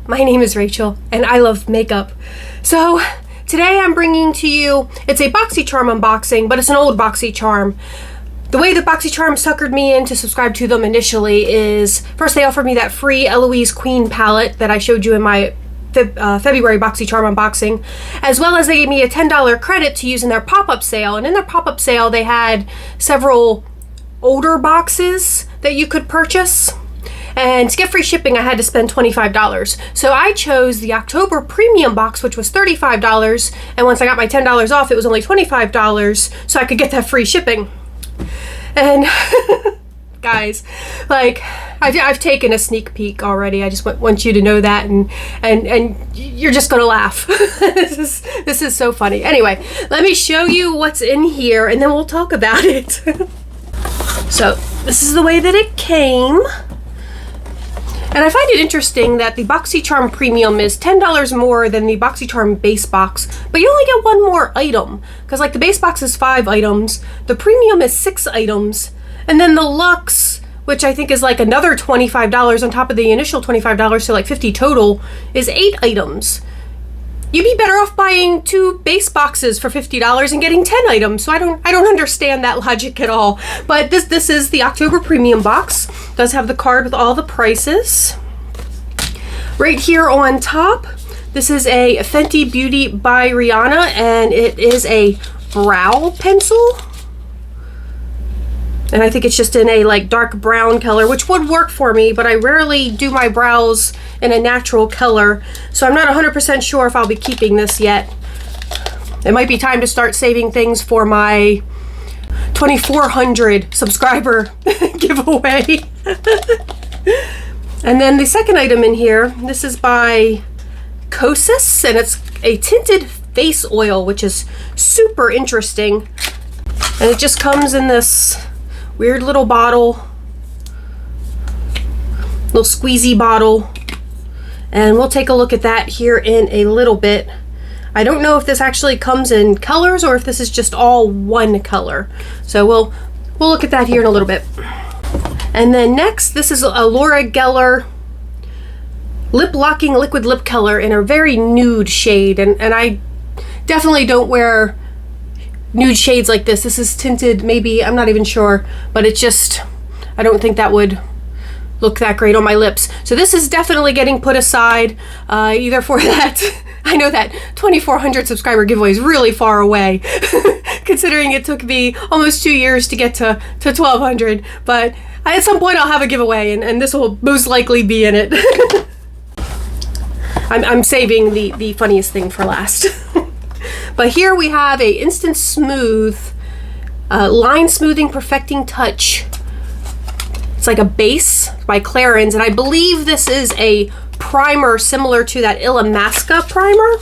my name is Rachel and I love makeup. So today I'm bringing to you, it's a Boxy Charm unboxing, but it's an old Boxy Charm. The way that Boxy Charm suckered me in to subscribe to them initially is, first they offered me that free Eloise Queen palette that I showed you in my February Boxy Charm unboxing, as well as they gave me a $10 credit to use in their pop-up sale. And in their pop-up sale they had several older boxes that you could purchase. And to get free shipping, I had to spend $25. So I chose the October Premium box, which was $35. And once I got my $10 off, it was only $25, so I could get that free shipping. And guys, like, I've taken a sneak peek already. I just want you to know that, and you're just gonna laugh. This is so funny. Anyway, let me show you what's in here, and then we'll talk about it. So this is the way that it came. And I find it interesting that the Boxy Charm Premium is $10 more than the Boxy Charm base box, but you only get one more item. Because like the base box is 5 items, the Premium is 6 items, and then the Luxe, which I think is like another $25 on top of the initial $25, so like 50 total, is 8 items. You'd be better off buying 2 base boxes for $50 and getting 10 items. So I don't understand that logic at all. But this is the October Premium box. It does have the card with all the prices. Right here on top, this is a Fenty Beauty by Rihanna, and it is a brow pencil. And I think it's just in a like dark brown color, which would work for me, but I rarely do my brows in a natural color, so I'm not 100% sure if I'll be keeping this yet. It might be time to start saving things for my 2,400 subscriber giveaway. And then the second item in here, this is by Kosas, and it's a Tinted Face Oil, which is super interesting. And it just comes in this weird little bottle, little squeezy bottle, and we'll take a look at that here in a little bit. I don't know if this actually comes in colors or if this is just all one color, so we'll look at that here in a little bit. And then next, this is a Laura Geller lip locking liquid lip color in a very nude shade, and I definitely don't wear nude shades like this. This is tinted, maybe, I'm not even sure, but it just, I don't think that would look that great on my lips. So this is definitely getting put aside, either for that, I know that 2,400 subscriber giveaway is really far away, considering it took me almost 2 years to get to 1,200, but at some point I'll have a giveaway, and this will most likely be in it. I'm saving the funniest thing for last. But here we have a Instant Smooth Line Smoothing Perfecting Touch. It's like a base by Clarins, and I believe this is a primer similar to that Illamasqua primer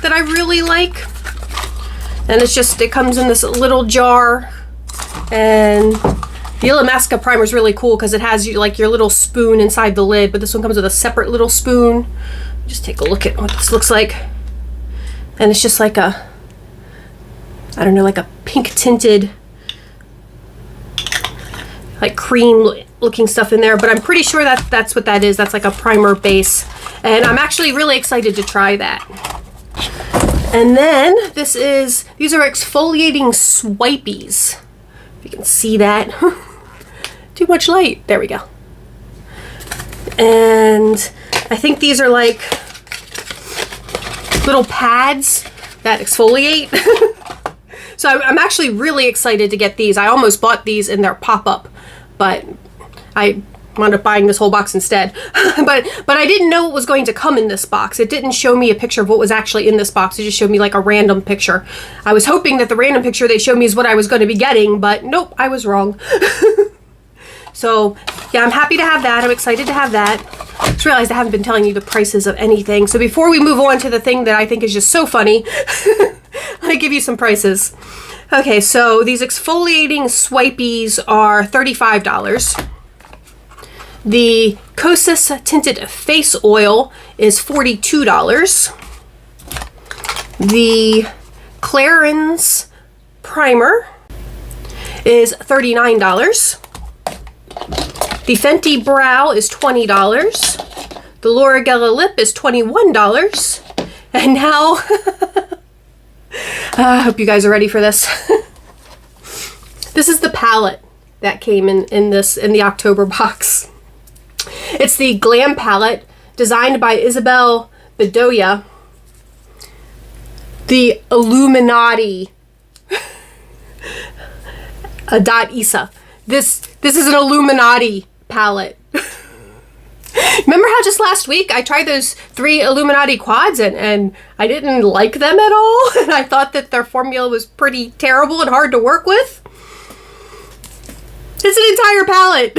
that I really like. And it's just, it comes in this little jar, and the Illamasqua primer is really cool because it has like your little spoon inside the lid, but this one comes with a separate little spoon. Just take a look at what this looks like. And it's just like a, I don't know, like a pink tinted, like cream looking stuff in there, but I'm pretty sure that's what that is. That's like a primer base. And I'm actually really excited to try that. And then these are exfoliating swipies. If you can see that. Too much light. There we go. And I think these are like little pads that exfoliate. So I'm actually really excited to get these. I almost bought these in their pop-up, but I wound up buying this whole box instead. but I didn't know what was going to come in this box. It didn't show me a picture of what was actually in this box. It just showed me like a random picture. I was hoping that the random picture they showed me is what I was going to be getting, but nope, I was wrong. So yeah, I'm happy to have that. I'm excited to have that. I just realized I haven't been telling you the prices of anything. So before we move on to the thing that I think is just so funny, let me give you some prices. Okay, so these exfoliating swipies are $35. The Kosas Tinted Face Oil is $42. The Clarins Primer is $39. The Fenty Brow is $20. The Laura Geller lip is $21. And now, I hope you guys are ready for this. This is the palette that came in the October box. It's the Glam Palette, designed by Isabel Bedoya. The Illuminati .isa. This is an Illuminati palette. Remember how just last week I tried those 3 Illuminati quads and I didn't like them at all? And I thought that their formula was pretty terrible and hard to work with? It's an entire palette.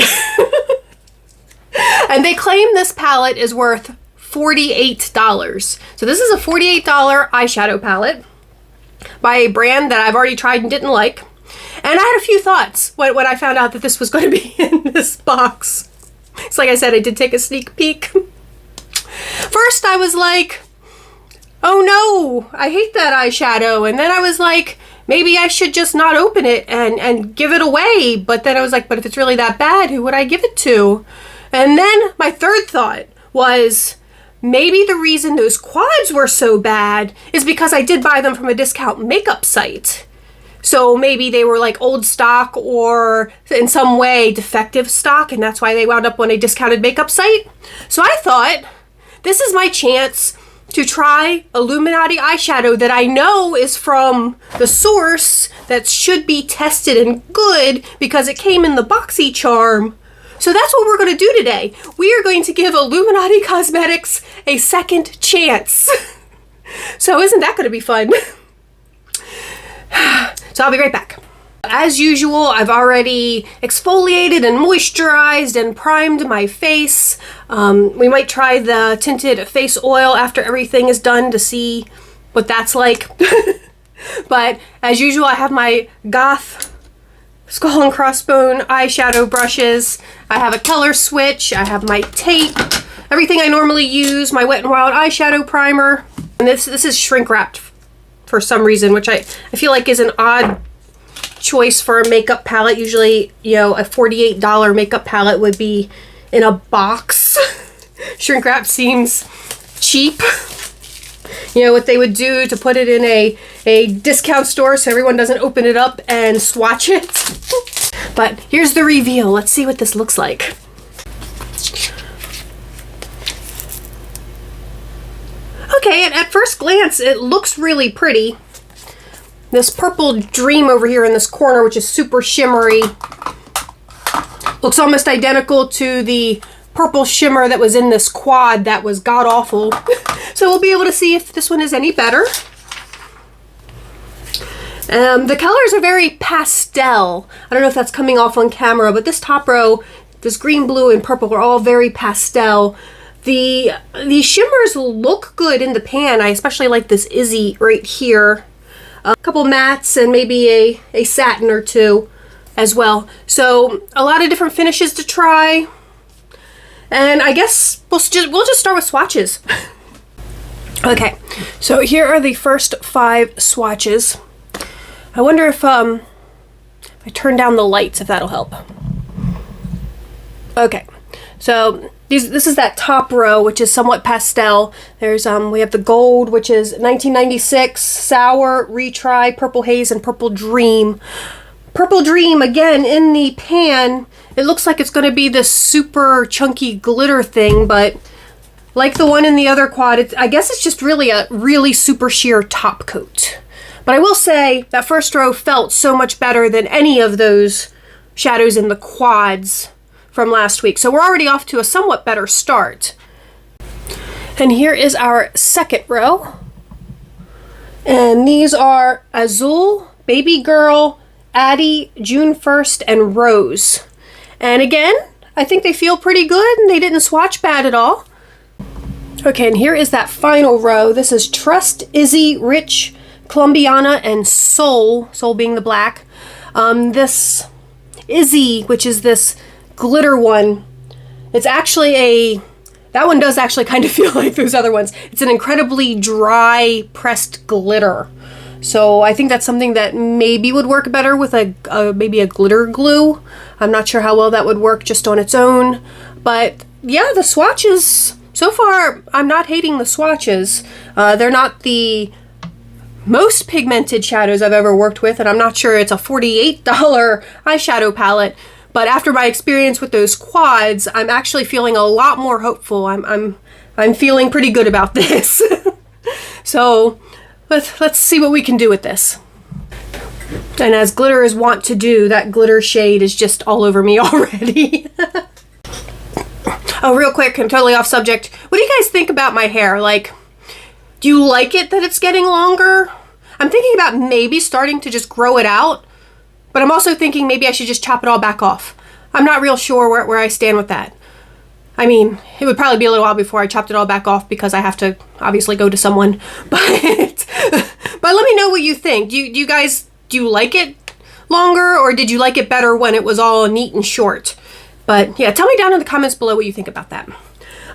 And they claim this palette is worth $48. So this is a $48 eyeshadow palette by a brand that I've already tried and didn't like. And I had a few thoughts when I found out that this was going to be in this box. So like I said, I did take a sneak peek. First I was like, oh no, I hate that eyeshadow. And then I was like, maybe I should just not open it and give it away. But then I was like, but if it's really that bad, who would I give it to? And then my third thought was, maybe the reason those quads were so bad is because I did buy them from a discount makeup site. So maybe they were like old stock or in some way defective stock, and that's why they wound up on a discounted makeup site. So I thought, this is my chance to try Illuminati eyeshadow that I know is from the source that should be tested and good because it came in the Boxy Charm. So that's what we're going to do today. We are going to give Illuminati Cosmetics a second chance. So isn't that going to be fun? So I'll be right back. As usual, I've already exfoliated and moisturized and primed my face. We might try the Tinted Face Oil after everything is done to see what that's like. But as usual, I have my Goth Skull and Crossbone eyeshadow brushes. I have a color switch. I have my tape. Everything I normally use. My Wet n Wild eyeshadow primer. And this is shrink wrapped for some reason, which I feel like is an odd choice for a makeup palette. Usually, you know, a $48 makeup palette would be in a box. Shrink wrap seems cheap. You know, what they would do to put it in a discount store so everyone doesn't open it up and swatch it. But here's the reveal. Let's see what this looks like. Okay, at first glance, it looks really pretty. This purple dream over here in this corner, which is super shimmery, looks almost identical to the purple shimmer that was in this quad that was god-awful. So we'll be able to see if this one is any better. The colors are very pastel. I don't know if that's coming off on camera, but this top row, this green, blue, and purple are all very pastel. The shimmers look good in the pan. I especially like this Izzy right here. A couple mattes and maybe a satin or two as well. So a lot of different finishes to try. And I guess we'll just start with swatches. Okay, so here are the first 5 swatches. I wonder if I turn down the lights, if that'll help. Okay, so this is that top row, which is somewhat pastel. There's we have the gold, which is 1996, sour, retry, purple haze, and purple dream. Purple dream again in the pan. It looks like it's going to be this super chunky glitter thing, but like the one in the other quad, I guess it's just really a really super sheer top coat. But I will say that first row felt so much better than any of those shadows in the quads from last week. So we're already off to a somewhat better start. And here is our second row. And these are Azul, Baby Girl, Addie, June 1st, and Rose. And again, I think they feel pretty good and they didn't swatch bad at all. Okay, and here is that final row. This is Trust, Izzy, Rich, Colombiana, and Soul. Soul being the black. This Izzy, which is this glitter one, it's actually that one does actually kind of feel like those other ones. It's an incredibly dry pressed glitter. So I think that's something that maybe would work better with maybe a glitter glue. I'm not sure how well that would work just on its own. But yeah, the swatches so far, I'm not hating the swatches. They're not the most pigmented shadows I've ever worked with, and I'm not sure it's a $48 eyeshadow palette. But after my experience with those quads, I'm actually feeling a lot more hopeful. I'm feeling pretty good about this. So let's see what we can do with this. And as glitter is wont to do, that glitter shade is just all over me already. Oh, real quick, I'm totally off subject. What do you guys think about my hair? Like, do you like it that it's getting longer? I'm thinking about maybe starting to just grow it out, but I'm also thinking maybe I should just chop it all back off. I'm not real sure where I stand with that. I mean, it would probably be a little while before I chopped it all back off because I have to obviously go to someone. But let me know what you think. Do you like it longer, or did you like it better when it was all neat and short? But yeah, tell me down in the comments below what you think about that.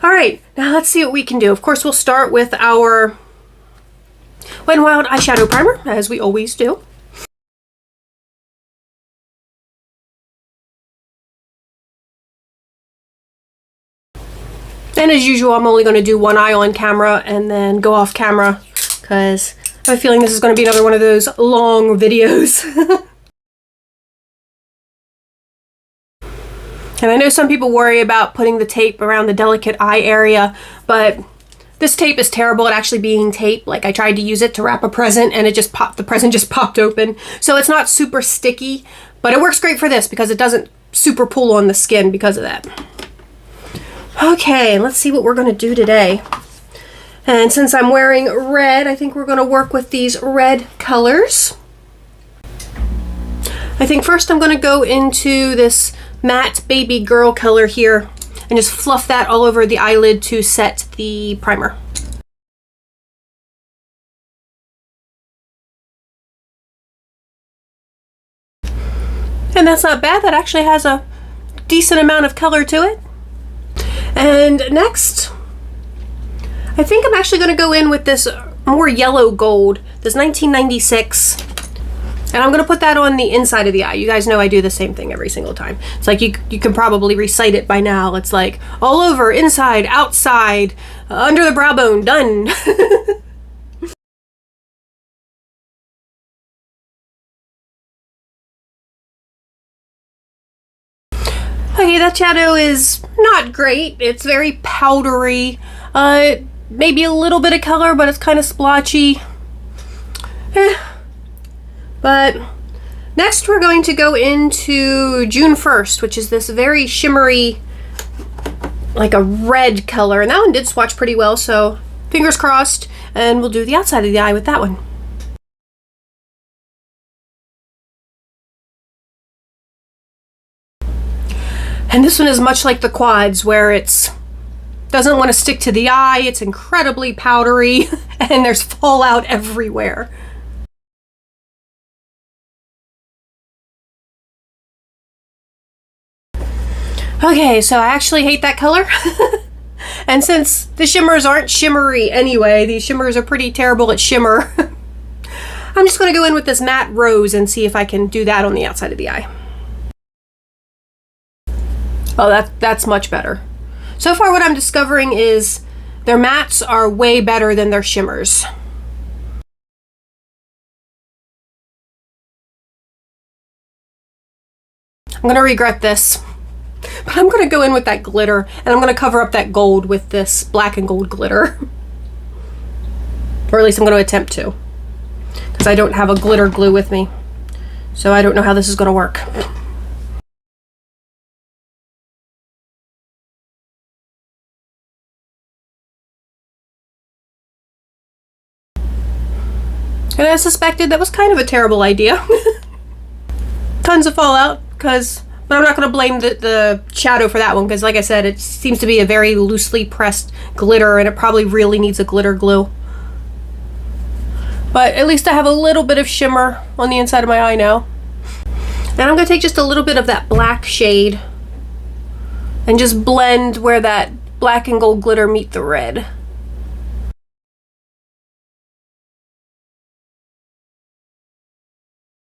All right, now let's see what we can do. Of course, we'll start with our Wet n Wild eyeshadow primer, as we always do. And as usual, I'm only going to do one eye on camera and then go off camera because I have a feeling this is going to be another one of those long videos. And I know some people worry about putting the tape around the delicate eye area, but this tape is terrible at actually being tape. Like, I tried to use it to wrap a present and it just popped, the present just popped open. So it's not super sticky, but it works great for this because it doesn't super pull on the skin because of that. Okay, let's see what we're going to do today. And since I'm wearing red, I think we're going to work with these red colors. I think first I'm going to go into this matte baby girl color here and just fluff that all over the eyelid to set the primer. And that's not bad. That actually has a decent amount of color to it. And next, I think I'm actually going to go in with this more yellow gold, this 1996. And I'm going to put that on the inside of the eye. You guys know I do the same thing every single time. It's like you can probably recite it by now. It's like all over, inside, outside, under the brow bone, done. Okay, that shadow is not great. It's very powdery. Maybe a little bit of color, but it's kind of splotchy. But next we're going to go into June 1st, which is this very shimmery, like a red color. And that one did swatch pretty well, so fingers crossed. And we'll do the outside of the eye with that one. And this one is much like the quads, where it's doesn't want to stick to the eye. It's incredibly powdery and there's fallout everywhere. Okay, so I actually hate that color. And since the shimmers aren't shimmery anyway, these shimmers are pretty terrible at shimmer, I'm just going to go in with this matte rose and see if I can do that on the outside of the eye. Oh, that's much better. So far what I'm discovering is their mattes are way better than their shimmers. I'm going to regret this. But I'm going to go in with that glitter, and I'm going to cover up that gold with this black and gold glitter. Or at least I'm going to attempt to. Because I don't have a glitter glue with me. So I don't know how this is going to work. And I suspected that was kind of a terrible idea. Tons of fallout, but I'm not going to blame the shadow for that one, because like I said, it seems to be a very loosely pressed glitter and it probably really needs a glitter glue. But at least I have a little bit of shimmer on the inside of my eye now. And I'm going to take just a little bit of that black shade and just blend where that black and gold glitter meet the red.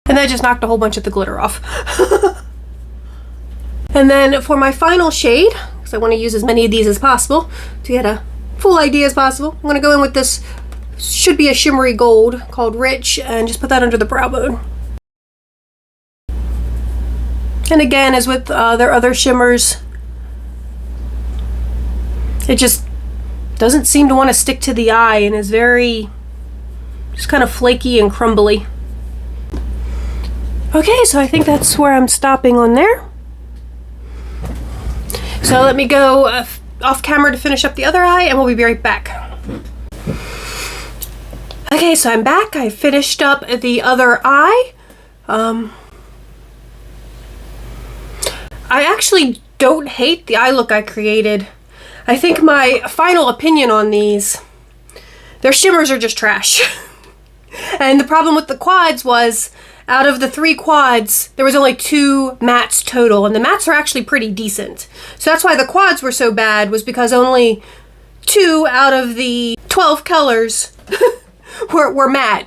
And that just knocked a whole bunch of the glitter off. And then for my final shade, because I want to use as many of these as possible to get a full idea as possible. I'm going to go in with this, should be a shimmery gold called Rich, and just put that under the brow bone. And again, as with their other shimmers, it just doesn't seem to want to stick to the eye and is very just kind of flaky and crumbly. Okay, so I think that's where I'm stopping on there. So let me go off camera to finish up the other eye, and we'll be right back. Okay, so I'm back. I finished up the other eye. I actually don't hate the eye look I created. I think my final opinion on these, their shimmers are just trash. And the problem with the quads was, out of the 3 quads, there was only 2 mattes total, and the mattes are actually pretty decent. So that's why the quads were so bad, was because only 2 out of the 12 colors were matte.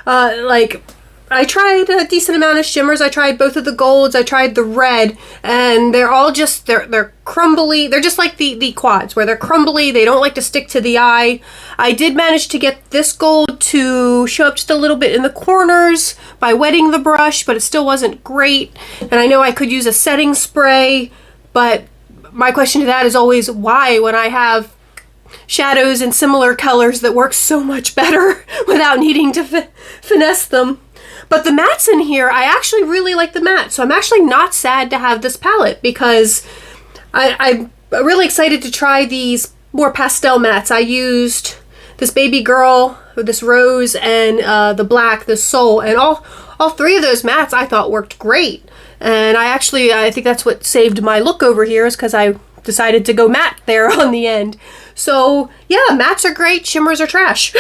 Like, I tried a decent amount of shimmers. I tried both of the golds. I tried the red, and they're all just, they're crumbly. They're just like the quads, where they're crumbly. They don't like to stick to the eye. I did manage to get this gold to show up just a little bit in the corners by wetting the brush, but it still wasn't great. And I know I could use a setting spray, but my question to that is always, why, when I have shadows in similar colors that work so much better without needing to finesse them? But the mattes in here, I actually really like the matte. So I'm actually not sad to have this palette, because I'm really excited to try these more pastel mattes. I used this baby girl, this rose, and the black, the soul, and all 3 of those mattes I thought worked great. And I think that's what saved my look over here, is because I decided to go matte there on the end. So yeah, mattes are great, shimmers are trash.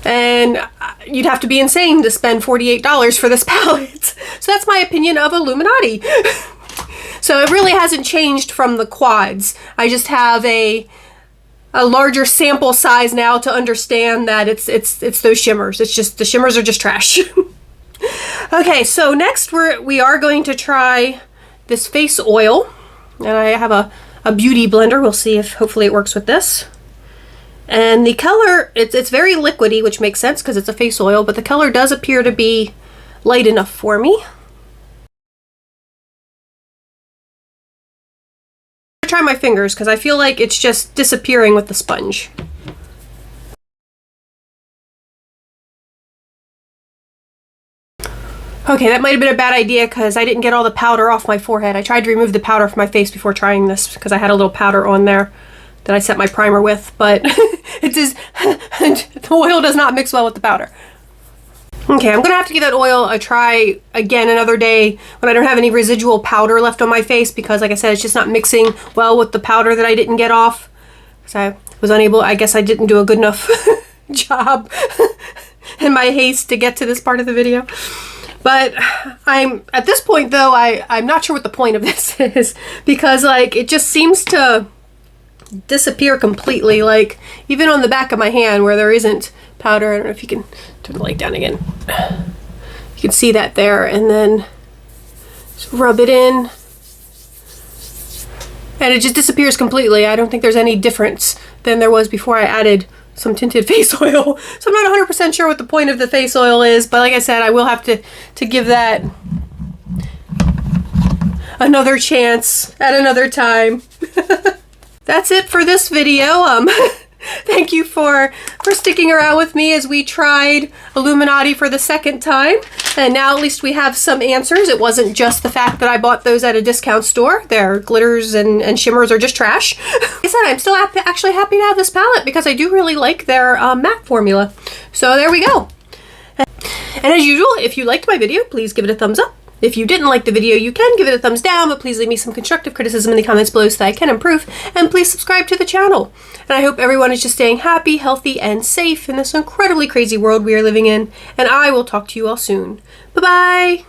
And you'd have to be insane to spend $48 for this palette. So that's my opinion of Illuminati. So it really hasn't changed from the quads. I just have a larger sample size now to understand that it's those shimmers. It's just, the shimmers are just trash. Okay, so next we are going to try this face oil. And I have a beauty blender. We'll see if hopefully it works with this. And the color, it's very liquidy, which makes sense because it's a face oil, but the color does appear to be light enough for me. I'm gonna try my fingers because I feel like it's just disappearing with the sponge. Okay, that might have been a bad idea because I didn't get all the powder off my forehead. I tried to remove the powder from my face before trying this because I had a little powder on there that I set my primer with, but the oil does not mix well with the powder. Okay, I'm gonna have to give that oil a try again another day when I don't have any residual powder left on my face, because like I said, it's just not mixing well with the powder that I didn't get off. So I was unable, I guess I didn't do a good enough job in my haste to get to this part of the video. But I'm, at this point though, I'm not sure what the point of this is, because like it just seems to disappear completely, like even on the back of my hand where there isn't powder. I don't know if you can turn the light down again. You can see that there, and then just rub it in and it just disappears completely. I don't think there's any difference than there was before I added some tinted face oil. So I'm not 100% sure what the point of the face oil is, but like I said, I will have to give that another chance at another time. That's it for this video. Thank you for sticking around with me as we tried Illuminati for the second time. And now at least we have some answers. It wasn't just the fact that I bought those at a discount store. Their glitters and shimmers are just trash. Like I said, I'm still actually happy to have this palette because I do really like their matte formula. So there we go. And as usual, if you liked my video, please give it a thumbs up. If you didn't like the video, you can give it a thumbs down, but please leave me some constructive criticism in the comments below so that I can improve. And please subscribe to the channel. And I hope everyone is just staying happy, healthy, and safe in this incredibly crazy world we are living in. And I will talk to you all soon. Bye-bye!